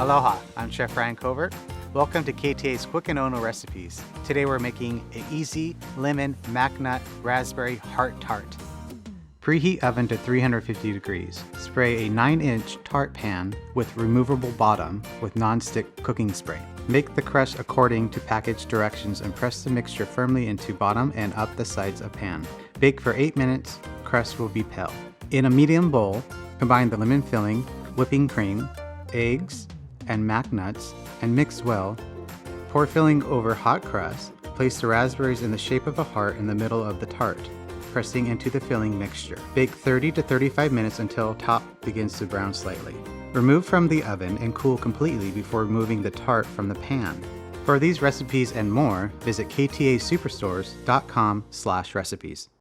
Aloha, I'm Chef Ryan Covert. Welcome to KTA's Quick and Ono recipes. Today we're making an easy lemon macnut raspberry heart tart. Preheat oven to 350 degrees. Spray a 9-inch tart pan with removable bottom with non-stick cooking spray. Make the crust according to package directions and press the mixture firmly into bottom and up the sides of pan. Bake for 8 minutes. Crust will be pale. In a medium bowl, combine the lemon filling, whipping cream, eggs, and mac nuts, and mix well. Pour filling over hot crust. Place the raspberries in the shape of a heart in the middle of the tart, pressing into the filling mixture. Bake 30 to 35 minutes until top begins to brown slightly. Remove from the oven and cool completely before removing the tart from the pan. For these recipes and more, visit ktasuperstores.com/recipes.